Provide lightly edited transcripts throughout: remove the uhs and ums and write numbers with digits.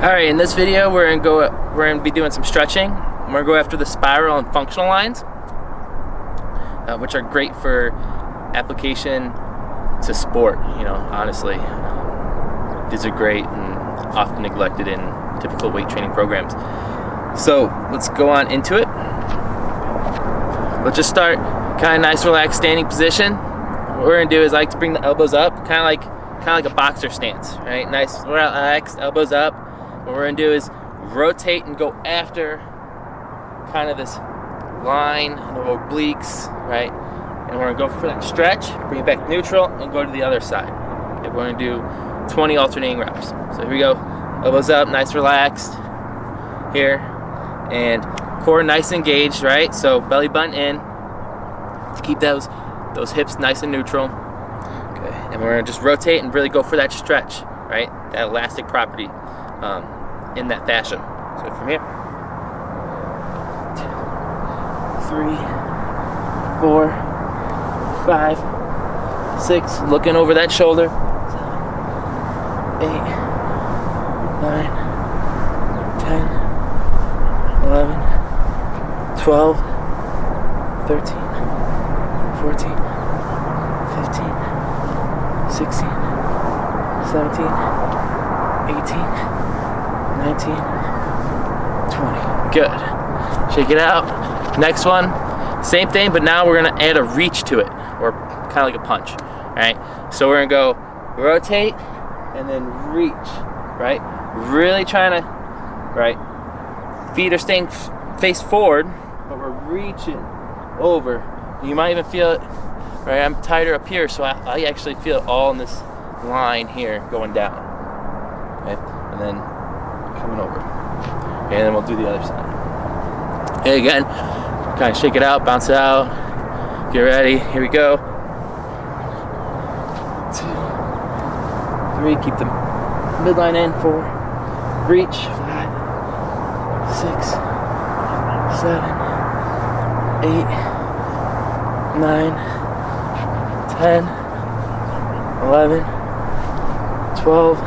Alright, in this video we're gonna be doing some stretching. We're gonna go after the spiral and functional lines, which are great for application to sport. You know, honestly, these are great and often neglected in typical weight training programs. So let's go on into it. Let's just start kind of nice, relaxed standing position. What we're gonna do is I like to bring the elbows up, kind of like a boxer stance, right? Nice, relaxed, elbows up. What we're gonna do is rotate and go after kind of this line and the obliques, right? And we're gonna go for that stretch, bring it back neutral, and go to the other side. Okay, we're gonna do 20 alternating reps. So here we go, elbows up, nice, relaxed here, and core nice engaged, right? So belly button in to keep those hips nice and neutral. Okay, and we're gonna just rotate and really go for that stretch, right? That elastic property. In that fashion. So from here, 2, 3, 4, 5, 6, looking over that shoulder, 7, 8, 9, 10, 11, 12, 13, 14, 15, 16, 17, 18, 19, 20. Good. Shake it out. Next one, same thing, but now we're gonna add a reach to it, or kind of like a punch. All right. So we're gonna go rotate and then reach. Right. Really trying to, right. Feet are staying face forward, but we're reaching over. You might even feel it. Right. I'm tighter up here, so I actually feel it all in this line here going down. Okay. And then coming over. Okay, and then we'll do the other side. Okay, again, kind of shake it out, bounce it out. Get ready. Here we go. 2, 3. Keep the midline in. 4. Reach. 5, 6, 7, 8, 9, 10, 11, 12,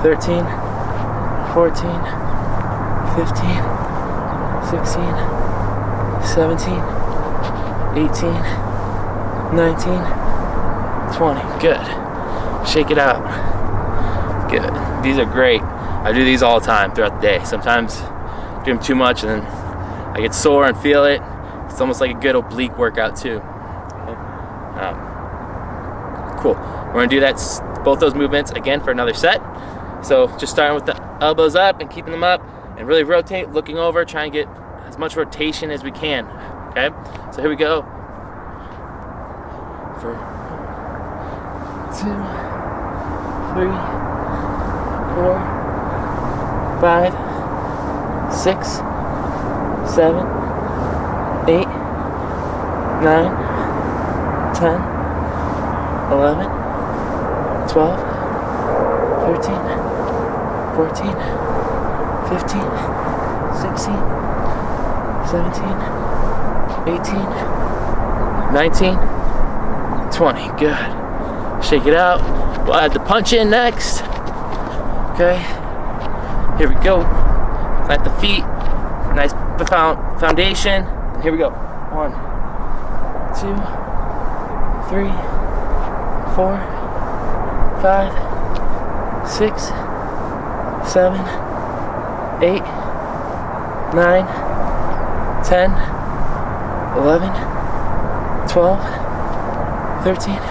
13, 14, 15, 16, 17, 18, 19, 20. Good. Shake it out. Good. These are great. I do these all the time throughout the day. Sometimes I do them too much and then I get sore and feel it. It's almost like a good oblique workout too. Okay. Cool. We're gonna do that, both those movements again for another set. So just starting with the elbows up and keeping them up and really rotate, looking over, trying to get as much rotation as we can. Okay, so here we go. For 2, 3, 4, 5, 6, 7, 8, 9, 10, 11, 12, 13, 14, 15, 16, 17, 18, 19, 20. Good. Shake it out. We'll add the punch in next. Okay. Here we go. Plant the feet. Nice foundation. Here we go. 1, 2, 3, 4, 5, 6, 7, 8, 9, 10, 11, 12, 13,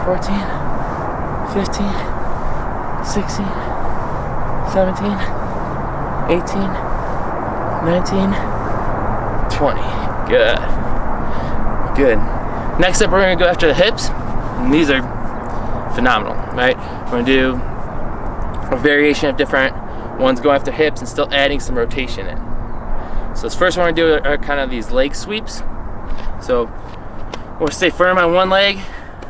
14, 15, 16, 17, 18, 19, 20. Good. Good. Next up, we're going to go after the hips. And these are phenomenal, right? We're going to do a variation of different ones, go after hips and still adding some rotation in. So this first one we're going to do are kind of these leg sweeps. So I'm going to stay firm on one leg.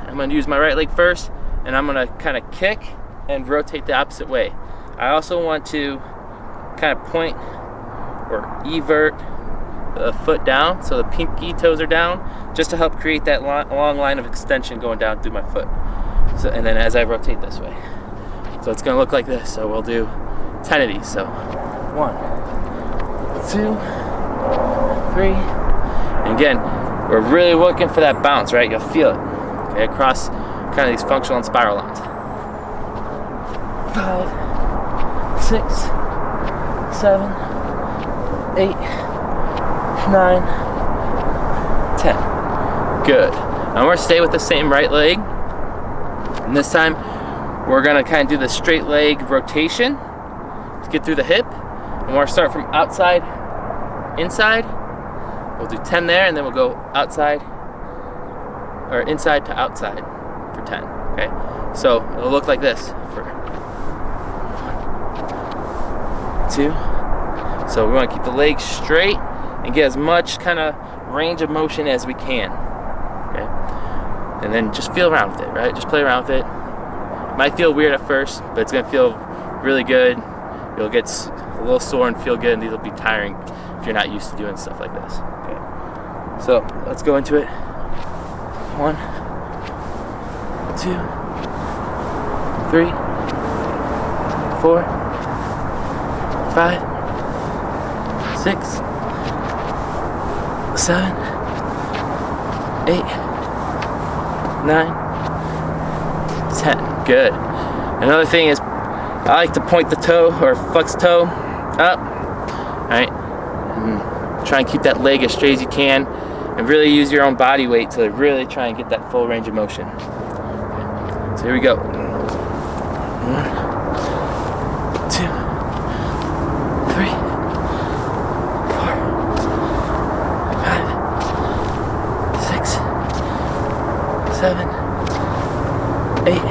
I'm going to use my right leg first, and I'm going to kind of kick and rotate the opposite way. I also want to kind of point or evert the foot down, so the pinky toes are down, just to help create that long line of extension going down through my foot. So, and then as I rotate this way, So it's gonna look like this. So we'll do 10 of these. So 1, 2, 3. And again, we're really looking for that bounce, right? You'll feel it, okay, across kind of these functional and spiral lines. 5, 6, 7, 8, 9, 10. Good. Now we're gonna stay with the same right leg. And this time, we're gonna kind of do the straight leg rotation to get through the hip. And we're gonna start from outside, inside. We'll do 10 there, and then we'll go outside, or inside to outside for 10, okay? So it'll look like this for 1, 2. So we wanna keep the legs straight and get as much kind of range of motion as we can, okay? And then just feel around with it, right? Just play around with it. Might feel weird at first, but it's gonna feel really good. You'll get a little sore and feel good, and these will be tiring if you're not used to doing stuff like this. Okay. So let's go into it. 1, 2, 3, 4, 5, 6, 7, 8, 9, 10. Good. Another thing is, I like to point the toe or flex the toe up, right? And try and keep that leg as straight as you can, and really use your own body weight to really try and get that full range of motion. Okay. So here we go. 1, 2, 3, 4, 5, 6, 7, 8,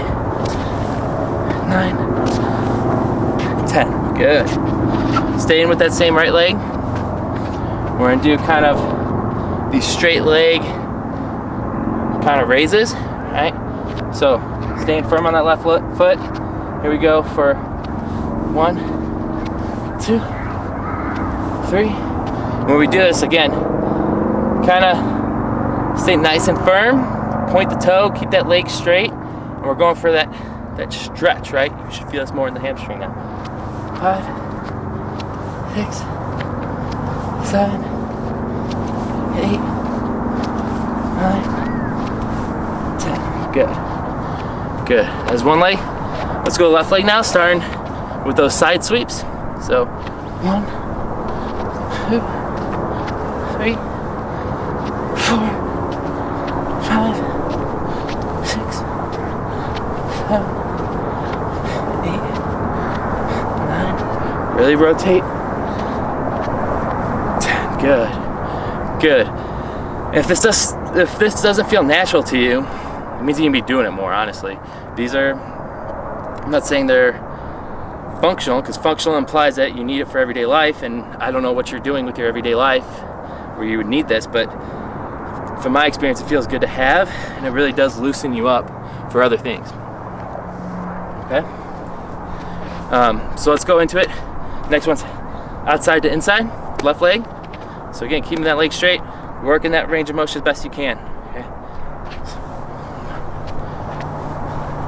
9, 10. Good. Staying with that same right leg. We're gonna do kind of these straight leg kind of raises, right? So staying firm on that left foot. Here we go for 1, 2, 3. When we do this again, kind of stay nice and firm. Point the toe, keep that leg straight, and we're going for that stretch, right? You should feel this more in the hamstring now. 5, 6, 7, 8, 9, 10. Good. Good. That's one leg. Let's go left leg now, starting with those side sweeps. So 1, 2, 3, 4, 5, 6, 7, 8, 9. Really rotate. 10. Good. Good. If this doesn't feel natural to you, it means you can be doing it more, honestly. These are, I'm not saying they're functional, because functional implies that you need it for everyday life, and I don't know what you're doing with your everyday life where you would need this, but from my experience, it feels good to have, and it really does loosen you up for other things. Okay? So let's go into it. Next one's outside to inside, left leg. So again, keeping that leg straight, working that range of motion as best you can. Okay?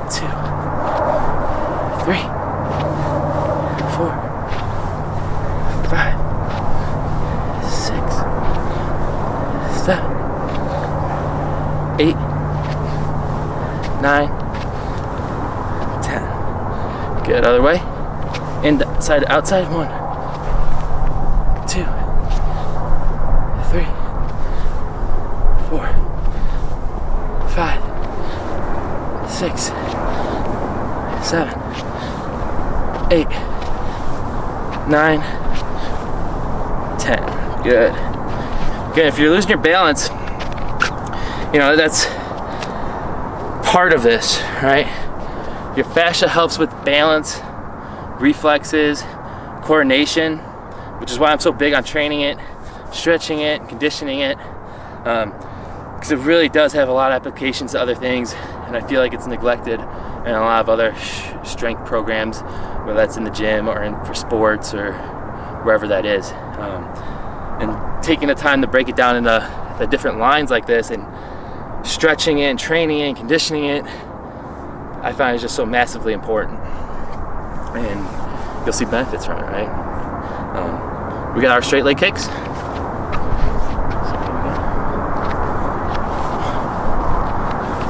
2, 3, 4, 5, 6, 7, 8, 9, 10. Good. Other way. Inside to outside. 1, 2, 3, 4, 5, 6, 7, 8, 9, 10. Good. Good. If you're losing your balance, you know, that's part of this, right? Your fascia helps with balance, reflexes, coordination, which is why I'm so big on training it, stretching it, conditioning it, because it really does have a lot of applications to other things, and I feel like it's neglected in a lot of other strength programs, whether that's in the gym or for sports or wherever that is. And taking the time to break it down into the different lines like this and stretching it and training it and conditioning it, I find is just so massively important. and you'll see benefits from it, right? We got our straight leg kicks. So here we go.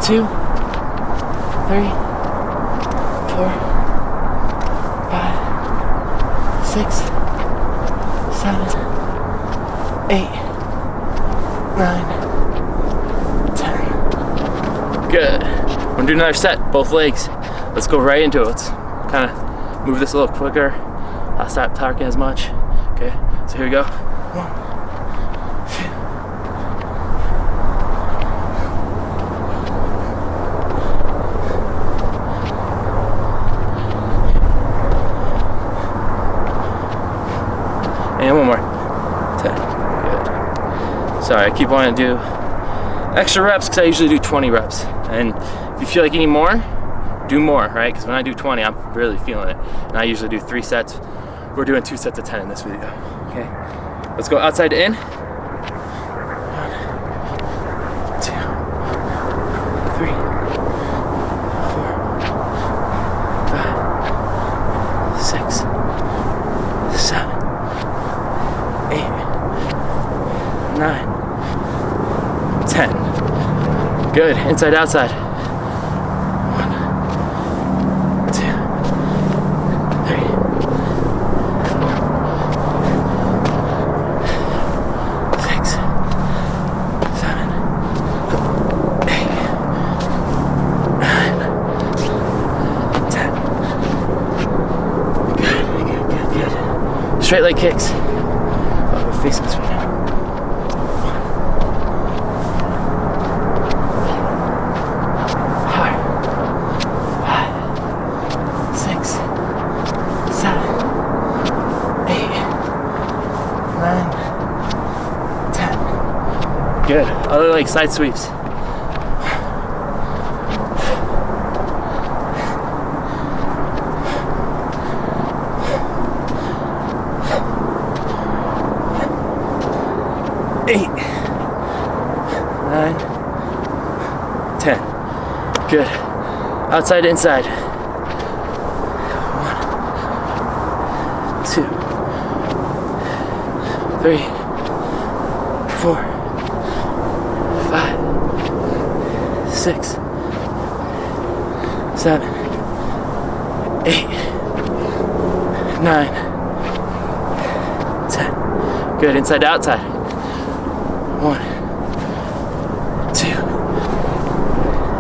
2, 3, 4, 5, 6, 7, 8, 9, 10. Good. We're gonna do another set, both legs. Let's go right into it. Let's kind of move this a little quicker. I'll stop talking as much. Okay, so here we go. 1, 2. And one more. 10. Good. Sorry, I keep wanting to do extra reps because I usually do 20 reps. And if you feel like you need more, do more, right? Because when I do 20, I'm really feeling it. And I usually do 3 sets. We're doing 2 sets of 10 in this video. Okay, let's go outside to in. 1, 2, 3, 4, 5, 6, 7, 8, 9, 10. Good. Inside, outside. 1, 2, 3, 4, 6, 7, 8, 9, 10. Good. Straight leg kicks. Oh, we're facing this way now. 9, 10. Good. Other leg side sweeps. 8, 9, 10. Good. Outside to inside. 1, 2, 3, 4, 5, 6, 7, 8, 9, 10. Good. Inside to outside. 1, 2,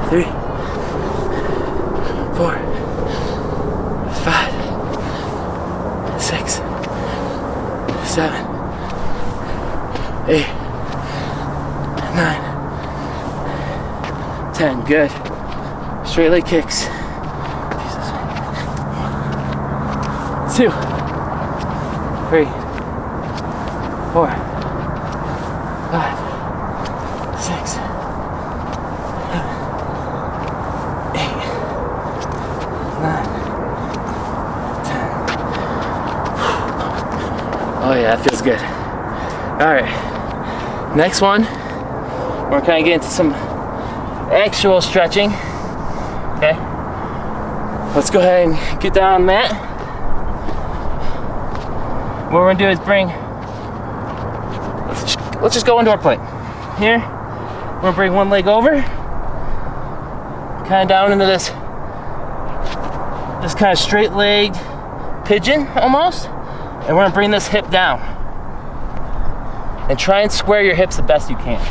3, 4, 5, 6, 7, 8, 9, 10. Good. Straight leg kicks. 2, 3, 4, 5, 6, 7, 8, 9, 10. Oh yeah, that feels good. Alright, next one, we're kind of getting into some actual stretching. Okay, let's go ahead and get down on the mat. What we're gonna do is let's just go into our plank. Here, we're gonna bring one leg over, kind of down into this kind of straight legged pigeon almost, and we're gonna bring this hip down. And try and square your hips the best you can.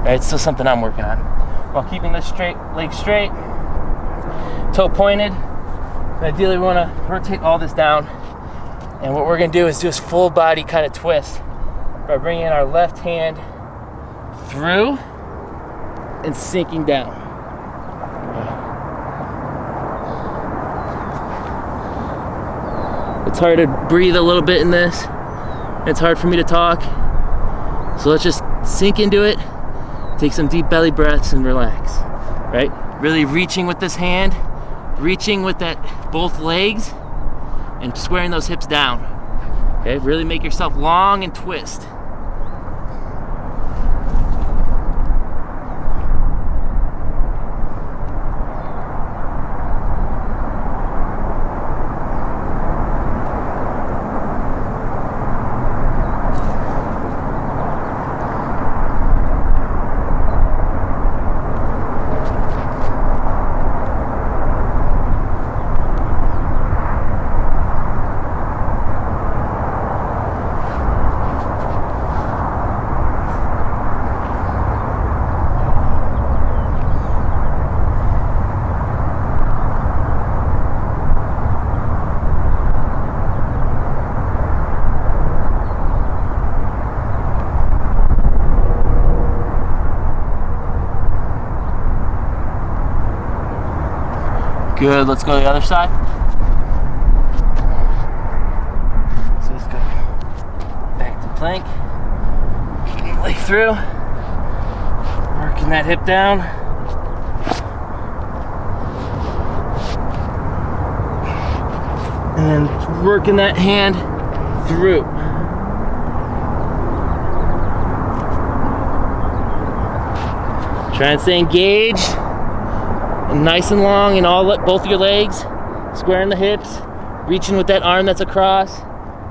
Right, it's still something I'm working on. While keeping this leg straight, toe pointed. Ideally, we wanna rotate all this down. And what we're gonna do is do this full body kind of twist by bringing our left hand through and sinking down. It's hard to breathe a little bit in this. It's hard for me to talk. So let's just sink into it, take some deep belly breaths and relax, right? Really reaching with this hand, reaching with both legs and squaring those hips down. Okay, really make yourself long and twist. Good, let's go to the other side. So let's go back to plank. Leg through. Working that hip down. And then working that hand through. Try and stay engaged and nice and long in both your legs, squaring the hips, reaching with that arm that's across.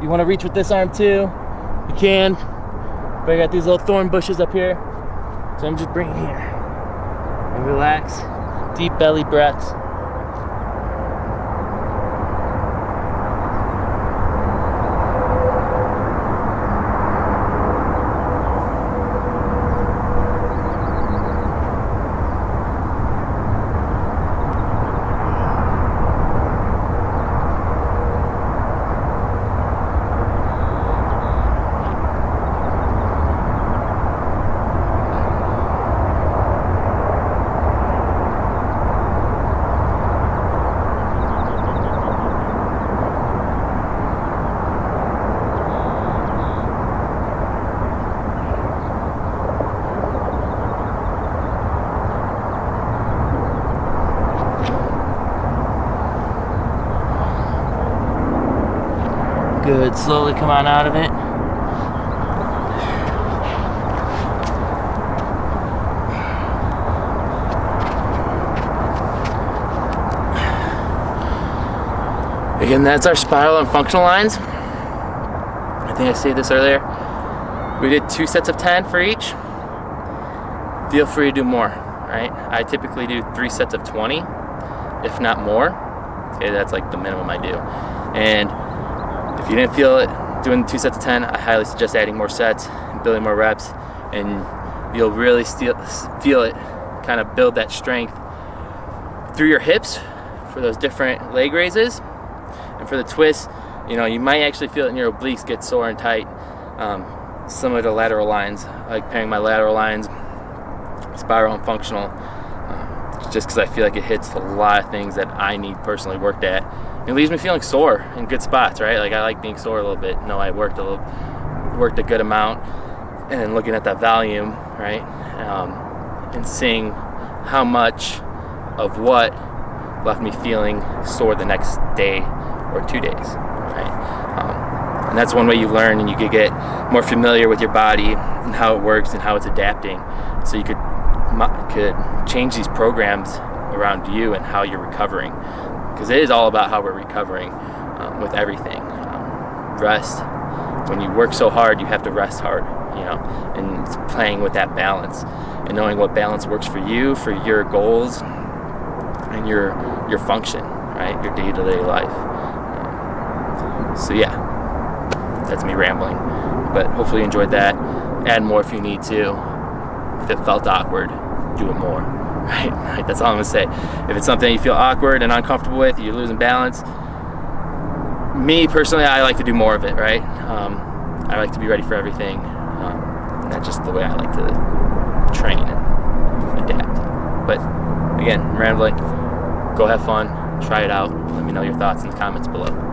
You want to reach with this arm too, you can. But I got these little thorn bushes up here, so I'm just bringing here. And relax, deep belly breaths. Good, slowly come on out of it. Again, that's our spiral and functional lines. I think I said this earlier. We did 2 sets of 10 for each. Feel free to do more, right? I typically do 3 sets of 20, if not more. Okay, that's like the minimum I do. And if you didn't feel it doing 2 sets of 10, I highly suggest adding more sets, building more reps, and you'll really feel it kind of build that strength through your hips for those different leg raises. And for the twists, you know, you might actually feel it in your obliques get sore and tight, similar to lateral lines. I like pairing my lateral lines, spiral and functional, just because I feel like it hits a lot of things that I need personally worked at. It leaves me feeling sore in good spots, right? Like I like being sore a little bit. No, I worked a good amount, and then looking at that volume, right, and seeing how much of what left me feeling sore the next day or 2 days, right? And that's one way you learn, and you could get more familiar with your body and how it works and how it's adapting, so you could change these programs around you and how you're recovering. Because it is all about how we're recovering with everything. Rest. When you work so hard, you have to rest hard, you know, and it's playing with that balance and knowing what balance works for you, for your goals, and your function, right? Your day-to-day life. So yeah, that's me rambling. But hopefully you enjoyed that. Add more if you need to. If it felt awkward, do it more. Right, that's all I'm gonna say. If it's something you feel awkward and uncomfortable with, you're losing balance. Me personally, I like to do more of it, right? I like to be ready for everything. And that's just the way I like to train and adapt. But again, I'm rambling. Go have fun, try it out. Let me know your thoughts in the comments below.